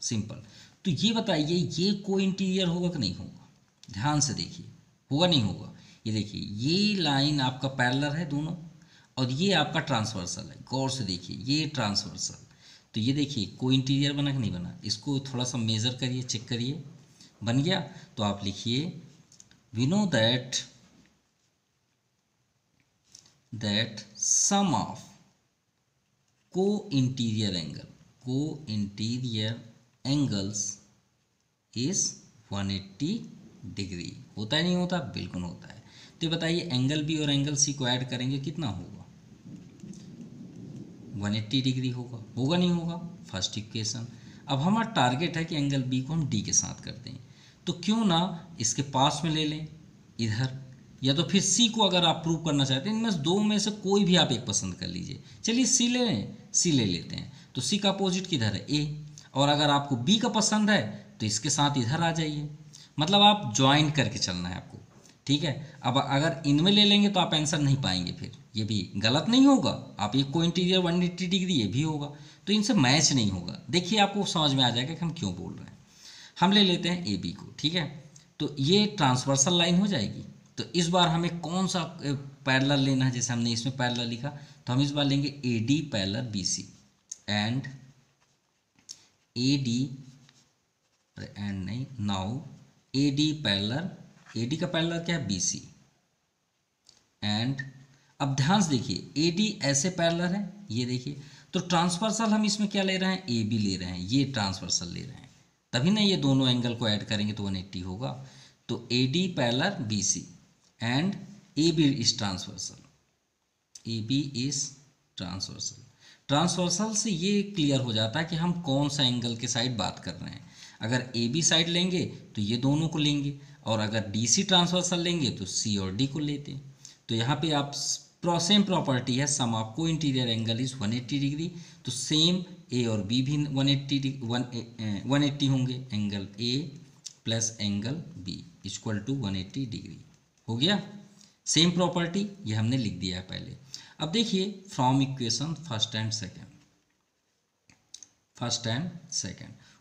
सिंपल। तो ये बताइए ये को इंटीरियर होगा कि नहीं होगा, ध्यान से देखिए, होगा नहीं होगा। ये देखिए ये लाइन आपका पैरेलल है दोनों, और ये आपका ट्रांसवर्सल है, गौर से देखिए ये ट्रांसवर्सल। तो ये देखिए को इंटीरियर बना कि नहीं बना, इसको थोड़ा सा मेज़र करिए, चेक करिए, बन गया। तो आप लिखिए we know that sum of को इंटीरियर एंगल्स इज 180 डिग्री। होता है नहीं होता, बिल्कुल होता है। तो बताइए एंगल बी और एंगल सी को ऐड करेंगे कितना होगा, 180 डिग्री होगा, होगा नहीं होगा, फर्स्ट इक्वेशन। अब हमारा टारगेट है कि एंगल बी को हम डी के साथ कर दें, तो क्यों ना इसके पास में ले लें इधर, या तो फिर सी को अगर आप प्रूव करना चाहते हैं, इनमें दो में से कोई भी आप एक पसंद कर लीजिए। चलिए सी ले लें, सी ले लेते हैं। तो सी का अपोजिट किधर है, ए, और अगर आपको बी का पसंद है तो इसके साथ इधर आ जाइए, मतलब आप ज्वाइन करके चलना है आपको, ठीक है। अब अगर इनमें ले लेंगे तो आप आंसर नहीं पाएंगे, फिर ये भी गलत नहीं होगा, आप एक को इंटीरियर 180 डिग्री ये भी होगा, तो इनसे मैच नहीं होगा। देखिए आपको समझ में आ जाएगा कि हम क्यों बोल रहे हैं। हम ले लेते हैं ए बी को, ठीक है, तो ये ट्रांसवर्सल लाइन हो जाएगी। तो इस बार हमें कौन सा पैरेलल लेना है, जैसे हमने इसमें पैरेलल लिखा, तो हम इस बार लेंगे A D parallel B C, and A D, and नहीं, now A D parallel, A D का पैरेलल क्या है, बी सी, एंड अब ध्यान से देखिए ए डी ऐसे पैरेलल है, ये देखिए। तो ट्रांसवर्सल हम इसमें क्या ले रहे हैं, ए बी ले रहे हैं, ये ट्रांसवर्सल ले रहे हैं, तभी ना ये दोनों एंगल को ऐड करेंगे तो 180 होगा। तो A D parallel B C and A B is transversal, A B is transversal. Transversal से ये क्लियर हो जाता है कि हम कौन सा एंगल के साइड बात कर रहे हैं। अगर ए बी साइड लेंगे तो ये दोनों को लेंगे, और अगर डी सी ट्रांसवर्सल लेंगे तो सी और डी को लेते हैं। तो यहाँ पे आप सेम प्रॉपर्टी है, सम ऑफ को इंटीरियर एंगल इज 180 डिग्री, तो सेम ए और बी भी 180 होंगे, angle A plus angle B equal to 180 degree हो गया। सेम प्रॉपर्टी ये हमने लिख दिया है पहले। अब देखिए from equation first and second,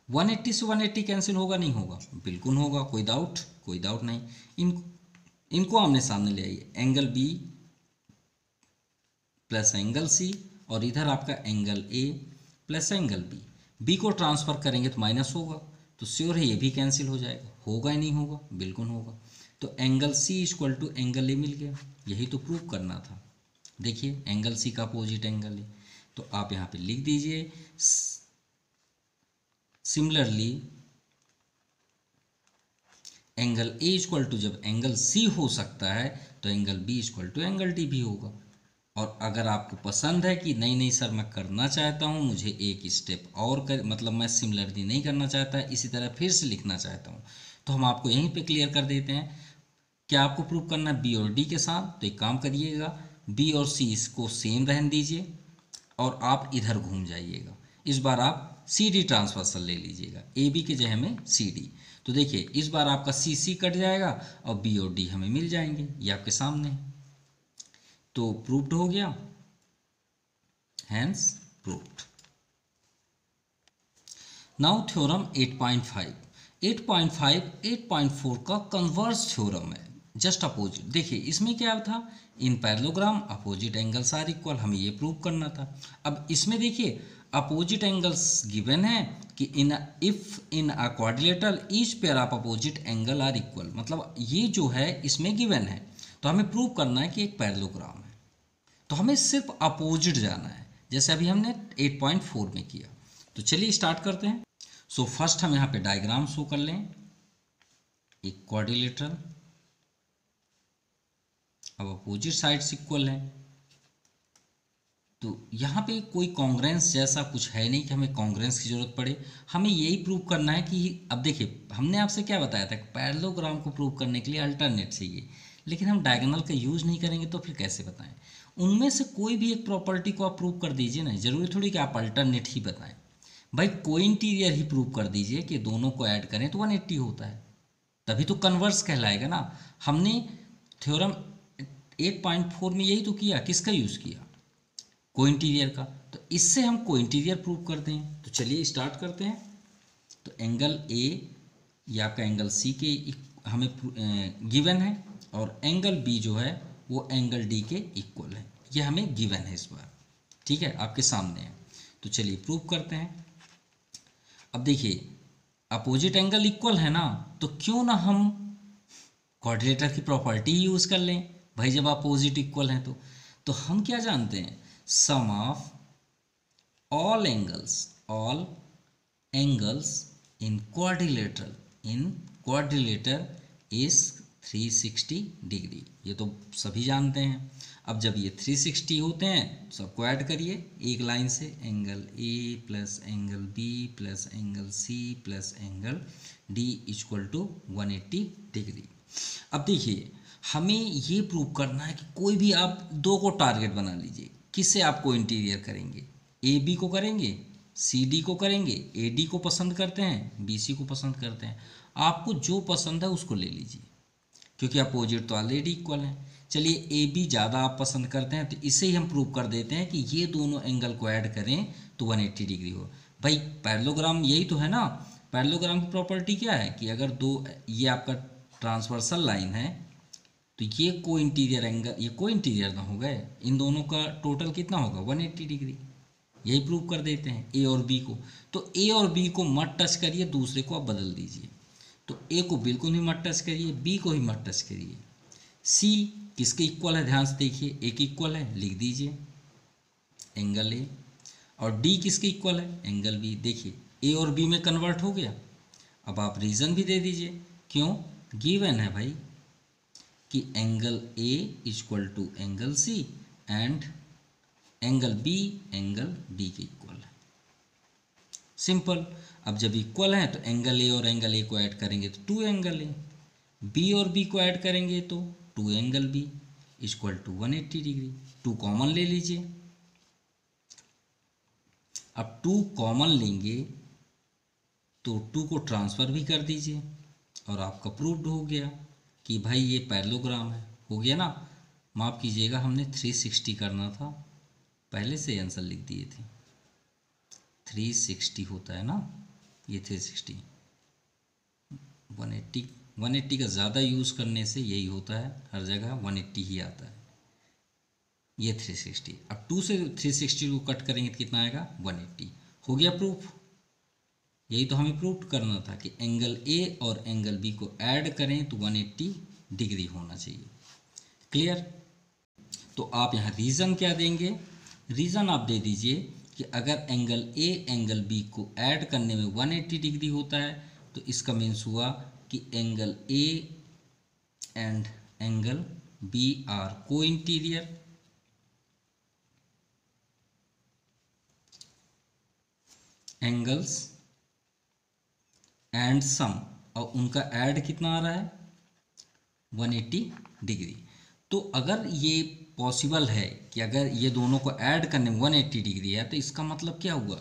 180 से 180 कैंसिल होगा नहीं होगा, बिल्कुल होगा, कोई डाउट नहीं। इनको आमने सामने ले आइए, angle B plus angle C, और इधर आपका angle A plus angle B. B को ट्रांसफर करेंगे तो माइनस होगा, तो श्योर है ये भी कैंसिल हो जाएगा, होगा ही नहीं होगा, बिल्कुल होगा। तो angle C equal to angle A मिल गया, यही तो प्रूव करना था। देखिए एंगल सी का अपोजिट एंगल ए, तो आप यहाँ पे लिख दीजिए similarly angle A equal to, जब एंगल सी हो सकता है तो angle B equal to angle D भी होगा। और अगर आपको पसंद है कि नहीं सर मैं करना चाहता हूँ, मुझे एक स्टेप और मतलब मैं सिमिलरली नहीं करना चाहता, इसी तरह फिर से लिखना चाहता हूँ, तो हम आपको यहीं पे क्लियर कर देते हैं। क्या आपको प्रूव करना है बी और डी के साथ, तो एक काम करिएगा, बी और सी इसको सेम रहने दीजिए और आप इधर घूम जाइएगा। इस बार आप सी डी ट्रांसवर्सल ले लीजिएगा, ए बी के जगह में सी डी। तो देखिए इस बार आपका सी सी कट जाएगा और बी और डी हमें मिल जाएंगे, ये आपके सामने है। तो प्रूव्ड हो गया, हैंस प्रूव्ड। Now theorem 8.5। 8.4 का कन्वर्स थ्योरम है, जस्ट अपोजिट। देखिए इसमें क्या था, in parallelogram opposite angles are equal, हमें ये प्रूव करना था। अब इसमें देखिए अपोजिट एंगल्स गिवन है कि in if in a quadrilateral each pair of opposite angle are equal, मतलब ये जो है इसमें गिवन है। तो हमें प्रूव करना है कि एक पैरेललोग्राम है, तो हमें सिर्फ अपोजिट जाना है, जैसे अभी हमने 8.4 में किया। तो चलिए स्टार्ट करते हैं। सो फर्स्ट हम यहाँ पे डायग्राम शो कर लें, एक क्वाड्रिलेटरल, अब अपोजिट साइड्स इक्वल है। तो यहाँ पे कोई कॉन्ग्रेंस जैसा कुछ है नहीं कि हमें कॉन्ग्रेंस की जरूरत पड़े, हमें यही प्रूव करना है कि अब देखिए हमने आपसे क्या बताया था, पैरेललोग्राम को प्रूव करने के लिए अल्टरनेट चाहिए, लेकिन हम डायगोनल का यूज़ नहीं करेंगे तो फिर कैसे बताएं। उनमें से कोई भी एक प्रॉपर्टी को आप प्रूव कर दीजिए ना, जरूरी थोड़ी कि आप अल्टरनेट ही बताएं। भाई कोई इंटीरियर ही प्रूव कर दीजिए कि दोनों को ऐड करें तो 180 होता है, तभी तो कन्वर्स कहलाएगा ना। हमने थ्योरम 8.4 में यही तो किया, किसका यूज़ किया, कोइंटीरियर का। तो इससे हम कोइंटीरियर प्रूव करते हैं। तो चलिए स्टार्ट करते हैं। तो एंगल ए या आपका एंगल सी के हमें गिवन है, और एंगल बी जो है वो एंगल डी के इक्वल है, ये हमें गिवन है इस बार, ठीक है, आपके सामने है। तो चलिए प्रूव करते हैं। अब देखिए अपोजिट एंगल इक्वल है ना, तो क्यों ना हम क्वाड्रिलेटर की प्रॉपर्टी यूज़ कर लें। भाई जब अपोजिट इक्वल हैं तो हम क्या जानते हैं, sum of all angles in quadrilateral is 360 degree, ये तो सभी जानते हैं। अब जब ये 360 होते हैं सबको ऐड करिए एक लाइन से, angle A plus angle B plus angle C plus angle D equal to 180 degree. अब देखिए हमें ये प्रूव करना है कि कोई भी आप दो को टारगेट बना लीजिए, किससे आपको इंटीरियर करेंगे, ए बी को करेंगे, सी डी को करेंगे, ए डी को पसंद करते हैं, बी सी को पसंद करते हैं, आपको जो पसंद है उसको ले लीजिए, क्योंकि अपोजिट तो ऑलरेडी इक्वल है। चलिए ए बी ज़्यादा आप पसंद करते हैं, तो इसे ही हम प्रूव कर देते हैं कि ये दोनों एंगल को ऐड करें तो 180 डिग्री हो। भाई पैरेललोग्राम यही तो है ना, पैरेललोग्राम की प्रॉपर्टी क्या है कि अगर दो, ये आपका ट्रांसवर्सल लाइन है तो ये को इंटीरियर एंगल, ये को इंटीरियर ना हो गए, इन दोनों का टोटल कितना होगा 180 डिग्री, यही प्रूव कर देते हैं ए और बी को। तो ए और बी को मत टच करिए, दूसरे को आप बदल दीजिए। तो ए को बिल्कुल ही मत टच करिए, बी को ही मत टच करिए। सी किसके इक्वल है, ध्यान से देखिए, ए के इक्वल है, लिख दीजिए एंगल ए। और डी किसके इक्वल है, एंगल बी। देखिए ए और बी में कन्वर्ट हो गया। अब आप रीज़न भी दे दीजिए, क्यों, गिवन है भाई कि angle A equal to angle C and angle B angle D के इक्वल है, सिंपल। अब जब इक्वल है तो एंगल ए और एंगल ए को ऐड करेंगे तो 2 एंगल ए, बी और बी को ऐड करेंगे तो 2 angle B equal to 180 degree. 2 common ले लीजिए। अब 2 कॉमन लेंगे तो 2 को ट्रांसफ़र भी कर दीजिए और आपका प्रूव्ड हो गया कि भाई ये पैरेललोग्राम है। हो गया ना, माफ़ कीजिएगा हमने 360 करना था, पहले से आंसर लिख दिए थे। 360 होता है ना, ये 360, 180 का ज़्यादा यूज़ करने से यही होता है, हर जगह 180 ही आता है। ये 360, अब 2 से 360 को कट करेंगे तो कितना आएगा 180। हो गया प्रूफ। यही तो हमें प्रूव करना था कि एंगल ए और एंगल बी को ऐड करें तो 180 डिग्री होना चाहिए। क्लियर। तो आप यहाँ रीज़न क्या देंगे, रीज़न आप दे दीजिए कि अगर एंगल ए एंगल बी को ऐड करने में 180 डिग्री होता है तो इसका मीन्स हुआ कि angle A and angle B are को इंटीरियर। एंगल्स एंड सम, और उनका ऐड कितना आ रहा है 180 डिग्री। तो अगर ये पॉसिबल है कि अगर ये दोनों को ऐड करने में 180 डिग्री है तो इसका मतलब क्या हुआ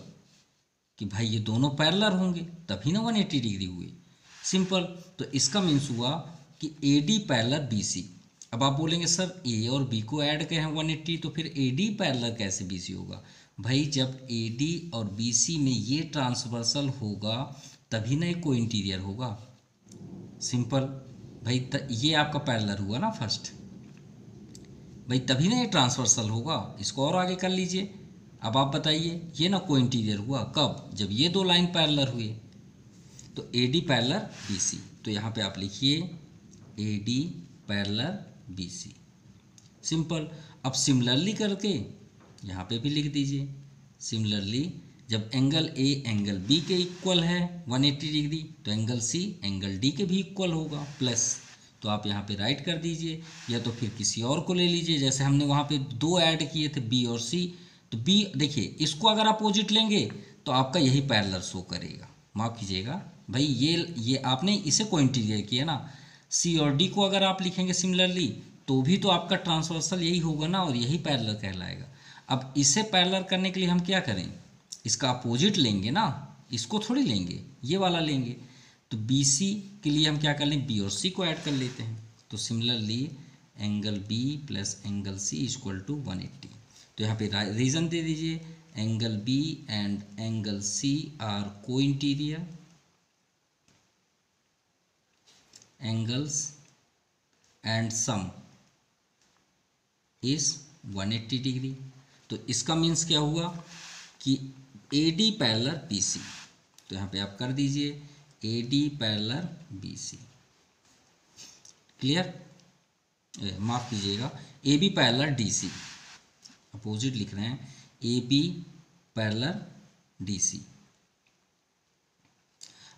कि भाई ये दोनों पैरेलल होंगे तभी ना 180 डिग्री हुए। सिंपल। तो इसका मीन्स हुआ कि A D parallel B C. अब आप बोलेंगे सर ए और बी को ऐड करें 180 तो फिर ए डी पैरेलल कैसे बी सी होगा। भाई जब ए डी और बी सी में ये ट्रांसवर्सल होगा तभी ना एक को इंटीरियर होगा। सिंपल। भाई ये आपका पैरेलल हुआ ना फर्स्ट, भाई तभी ना ये ट्रांसवर्सल होगा। इसको और आगे कर लीजिए। अब आप बताइए ये ना को इंटीरियर हुआ कब, जब ये दो लाइन पैरेलल हुए। तो A D parallel B C, तो यहाँ पे आप लिखिए A D parallel B C. Simple. अब सिमिलरली करके यहाँ पे भी लिख दीजिए। सिमिलरली जब एंगल ए एंगल बी के इक्वल है 180 डिग्री तो एंगल सी एंगल डी के भी इक्वल होगा प्लस। तो आप यहाँ पे राइट कर दीजिए, या तो फिर किसी और को ले लीजिए। जैसे हमने वहाँ पे दो ऐड किए थे बी और सी, तो बी देखिए इसको अगर अपोजिट लेंगे तो आपका यही पैरेलल शो करेगा। माफ़ कीजिएगा भाई, ये आपने इसे को इंटीरियर किया ना। सी और डी को अगर आप लिखेंगे सिमिलरली तो भी तो आपका ट्रांसवर्सल यही होगा ना, और यही पैरेलल कहलाएगा। अब इसे पैरेलल करने के लिए हम क्या करें, इसका अपोजिट लेंगे ना, इसको थोड़ी लेंगे, ये वाला लेंगे। तो बी सी के लिए हम क्या कर लें, बी और सी को ऐड कर लेते हैं। तो similarly angle B plus angle C equal to 180। तो यहाँ पे रीज़न दे दीजिए, angle B and angle C are को interior angles and sum is 180 degree. तो इसका मीन्स क्या हुआ कि A D parallel B C. तो यहाँ पे आप कर दीजिए A D parallel B C. Clear? माफ़ कीजिएगा, A B parallel D C, opposite लिख रहे हैं, A B parallel D C.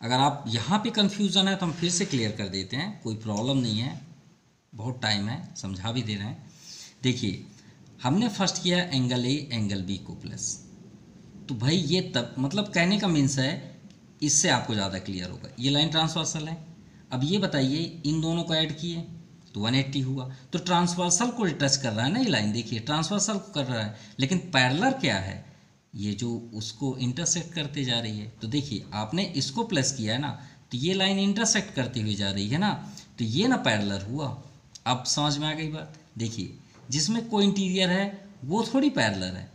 अगर आप यहाँ पे कंफ्यूजन है तो हम फिर से क्लियर कर देते हैं, कोई प्रॉब्लम नहीं है, बहुत टाइम है, समझा भी दे रहे हैं। देखिए हमने फर्स्ट किया एंगल ए एंगल बी को प्लस, तो भाई ये तब मतलब कहने का मीन्स है, इससे आपको ज़्यादा क्लियर होगा। ये लाइन ट्रांसवर्सल है। अब ये बताइए इन दोनों को ऐड किए तो 180 हुआ, तो ट्रांसवर्सल को टच कर रहा है ना ये लाइन, देखिए ट्रांसवर्सल को कर रहा है, लेकिन पैरेलल क्या है, ये जो उसको इंटरसेक्ट करते जा रही है। तो देखिए आपने इसको प्लस किया है ना, तो ये लाइन इंटरसेक्ट करती हुई जा रही है ना, तो ये ना पैरेलल हुआ। अब समझ में आ गई बात। देखिए जिसमें को इंटीरियर है वो थोड़ी पैरेलल है,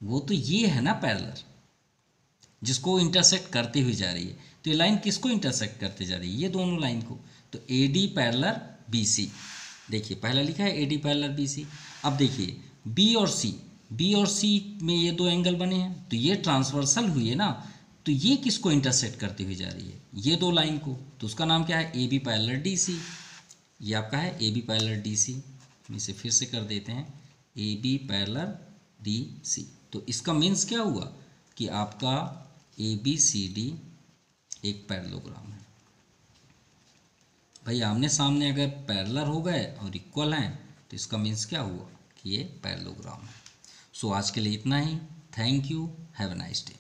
वो तो ये है ना पैरेलल, जिसको इंटरसेक्ट करती हुई जा रही है। तो ये लाइन किसको इंटरसेक्ट करते जा रही है, ये दोनों लाइन को। तो A D parallel B C, देखिए पहला लिखा है A D parallel B C. अब देखिए बी और सी में ये दो एंगल बने हैं, तो ये ट्रांसवर्सल हुई है ना, तो ये किसको इंटरसेक्ट करती हुई जा रही है, ये दो लाइन को। तो उसका नाम क्या है, A B parallel D C. ये आपका है A B parallel D C. इसे फिर से कर देते हैं, A B parallel D C. तो इसका मीन्स क्या हुआ कि आपका ए बी सी डी एक पैरेललोग्राम है। भाई आमने सामने अगर पैरेलल हो गए और इक्वल हैं तो इसका मीन्स क्या हुआ कि ये पैरेललोग्राम है। सो आज के लिए इतना ही। Thank you, have a nice day.